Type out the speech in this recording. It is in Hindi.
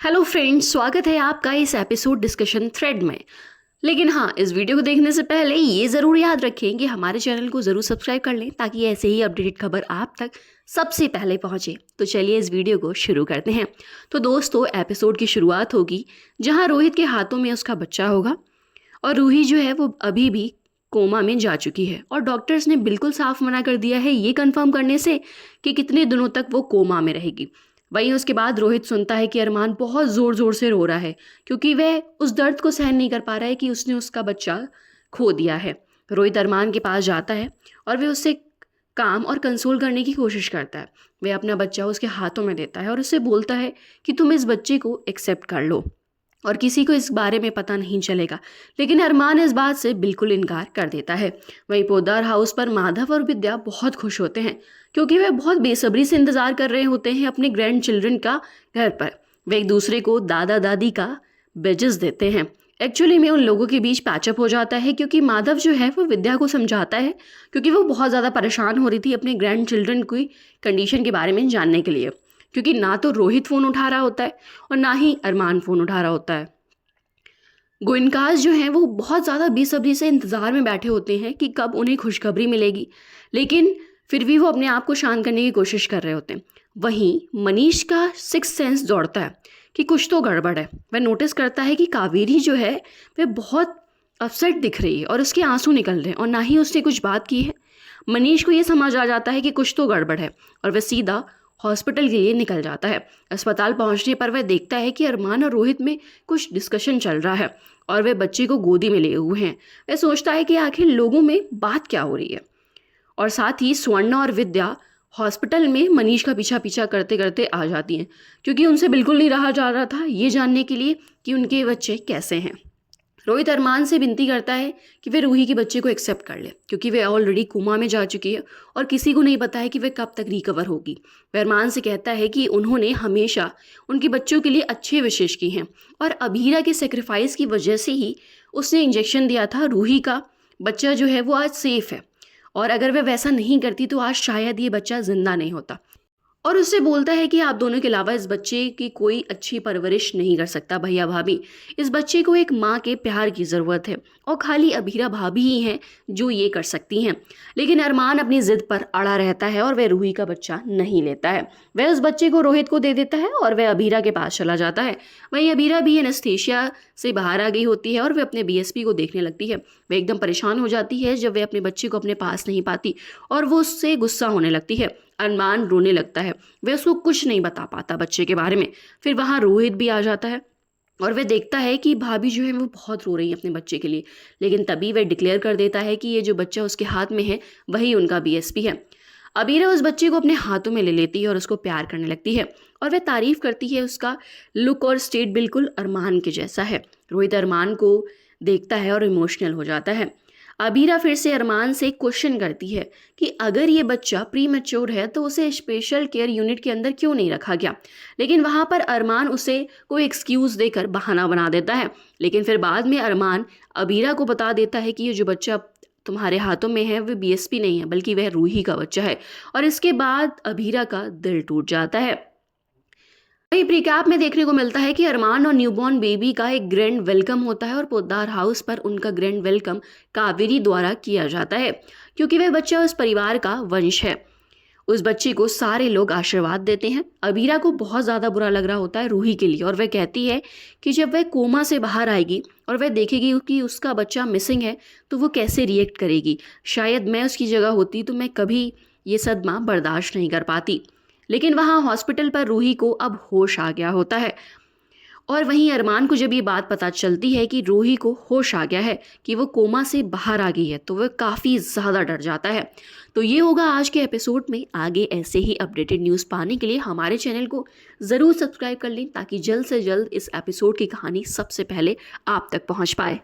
हेलो फ्रेंड्स, स्वागत है आपका इस एपिसोड डिस्कशन थ्रेड में। लेकिन हाँ, इस वीडियो को देखने से पहले ये ज़रूर याद रखें कि हमारे चैनल को ज़रूर सब्सक्राइब कर लें ताकि ऐसे ही अपडेटेड खबर आप तक सबसे पहले पहुँचे। तो चलिए इस वीडियो को शुरू करते हैं। तो दोस्तों, एपिसोड की शुरुआत होगी जहाँ रोहित के हाथों में उसका बच्चा होगा और रूही जो है वो अभी भी कोमा में जा चुकी है और डॉक्टर्स ने बिल्कुल साफ मना कर दिया है ये कंफर्म करने से कि कितने दिनों तक वो कोमा में रहेगी। वहीं उसके बाद रोहित सुनता है कि अरमान बहुत ज़ोर ज़ोर से रो रहा है क्योंकि वह उस दर्द को सहन नहीं कर पा रहा है कि उसने उसका बच्चा खो दिया है। रोहित अरमान के पास जाता है और वह उससे काम और कंसोल करने की कोशिश करता है। वह अपना बच्चा उसके हाथों में देता है और उससे बोलता है कि तुम इस बच्चे को एक्सेप्ट कर लो और किसी को इस बारे में पता नहीं चलेगा। लेकिन अरमान इस बात से बिल्कुल इनकार कर देता है। वहीं पोद्दार हाउस पर माधव और विद्या बहुत खुश होते हैं क्योंकि वे बहुत बेसब्री से इंतजार कर रहे होते हैं अपने ग्रैंड चिल्ड्रन का घर पर। वे एक दूसरे को दादा दादी का बेजेस देते हैं। एक्चुअली में उन लोगों के बीच पैचअप हो जाता है क्योंकि माधव जो है वो विद्या को समझाता है क्योंकि वो बहुत ज़्यादा परेशान हो रही थी अपने ग्रैंड चिल्ड्रन की कंडीशन के बारे में जानने के लिए, क्योंकि ना तो रोहित फ़ोन उठा रहा होता है और ना ही अरमान फ़ोन उठा रहा होता है। गोइनकाज जो हैं वो बहुत ज़्यादा बेसब्री से इंतज़ार में बैठे होते हैं कि कब उन्हें खुशखबरी मिलेगी, लेकिन फिर भी वो अपने आप को शांत करने की कोशिश कर रहे होते हैं। वहीं मनीष का सिक्स सेंस दौड़ता है कि कुछ तो गड़बड़ है। वह नोटिस करता है कि कावेरी जो है वह बहुत अपसेट दिख रही है और उसके आंसू निकल रहे हैं और ना ही उसने कुछ बात की है। मनीष को ये समझ आ जाता है कि कुछ तो गड़बड़ है और वह सीधा हॉस्पिटल के लिए निकल जाता है। अस्पताल पहुंचने पर वह देखता है कि अरमान और रोहित में कुछ डिस्कशन चल रहा है और वे बच्चे को गोदी में लिए हुए हैं। वह सोचता है कि आखिर लोगों में बात क्या हो रही है। और साथ ही स्वर्णा और विद्या हॉस्पिटल में मनीष का पीछा पीछा करते करते आ जाती हैं क्योंकि उनसे बिल्कुल नहीं रहा जा रहा था ये जानने के लिए कि उनके बच्चे कैसे हैं। रोहित अरमान से विनती करता है कि वे रूही के बच्चे को एक्सेप्ट कर ले क्योंकि वे ऑलरेडी कोमा में जा चुकी है और किसी को नहीं पता है कि वे कब तक रिकवर होगी। वह अरमान से कहता है कि उन्होंने हमेशा उनके बच्चों के लिए अच्छे विशेष की हैं और अभीरा के सेक्रीफाइस की वजह से ही उसने इंजेक्शन दिया था। रूही का बच्चा जो है वो आज सेफ है और अगर वह वैसा नहीं करती तो आज शायद ये बच्चा जिंदा नहीं होता। और उससे बोलता है कि आप दोनों के अलावा इस बच्चे की कोई अच्छी परवरिश नहीं कर सकता भैया भाभी। इस बच्चे को एक माँ के प्यार की ज़रूरत है और खाली अभीरा भाभी ही हैं जो ये कर सकती हैं। लेकिन अरमान अपनी ज़िद पर अड़ा रहता है और वह रूही का बच्चा नहीं लेता है। वह उस बच्चे को रोहित को दे देता है और वह अभीरा के पास चला जाता है। वहीं अभीरा भी एनेस्थीसिया से बाहर आ गई होती है और वह अपने बीएसपी को देखने लगती है। वह एकदम परेशान हो जाती है जब वह अपने बच्चे को अपने पास नहीं पाती और वो उससे गुस्सा होने लगती है। अरमान रोने लगता है। वह उसको कुछ नहीं बता पाता बच्चे के बारे में। फिर वहाँ रोहित भी आ जाता है और वह देखता है कि भाभी जो है वो बहुत रो रही है अपने बच्चे के लिए। लेकिन तभी वह डिक्लेयर कर देता है कि ये जो बच्चा उसके हाथ में है वही उनका बीएसपी है। अबीरा उस बच्चे को अपने हाथों में ले लेती है और उसको प्यार करने लगती है और वह तारीफ करती है। उसका लुक और स्टेट बिल्कुल अरमान के जैसा है। रोहित अरमान को देखता है और इमोशनल हो जाता है। अबीरा फिर से अरमान से क्वेश्चन करती है कि अगर ये बच्चा प्री मैच्योर है तो उसे स्पेशल केयर यूनिट के अंदर क्यों नहीं रखा गया। लेकिन वहाँ पर अरमान उसे कोई एक्सक्यूज़ देकर बहाना बना देता है। लेकिन फिर बाद में अरमान अबीरा को बता देता है कि ये जो बच्चा तुम्हारे हाथों में है वह बीएसपी नहीं है बल्कि वह रूही का बच्चा है। और इसके बाद अबीरा का दिल टूट जाता है। वहीं प्रीकैप में देखने को मिलता है कि अरमान और न्यूबॉर्न बेबी का एक ग्रैंड वेलकम होता है और पोद्दार हाउस पर उनका ग्रैंड वेलकम कावेरी द्वारा किया जाता है क्योंकि वह बच्चा उस परिवार का वंश है। उस बच्चे को सारे लोग आशीर्वाद देते हैं। अबीरा को बहुत ज़्यादा बुरा लग रहा होता है रूही के लिए और वह कहती है कि जब वह कोमा से बाहर आएगी और वह देखेगी कि उसका बच्चा मिसिंग है तो वो कैसे रिएक्ट करेगी। शायद मैं उसकी जगह होती तो मैं कभी ये सदमा बर्दाश्त नहीं कर पाती। लेकिन वहाँ हॉस्पिटल पर रूही को अब होश आ गया होता है और वहीं अरमान को जब ये बात पता चलती है कि रूही को होश आ गया है कि वो कोमा से बाहर आ गई है तो वह काफ़ी ज़्यादा डर जाता है। तो ये होगा आज के एपिसोड में। आगे ऐसे ही अपडेटेड न्यूज़ पाने के लिए हमारे चैनल को ज़रूर सब्सक्राइब कर लें ताकि जल्द से जल्द इस एपिसोड की कहानी सबसे पहले आप तक पहुँच पाए।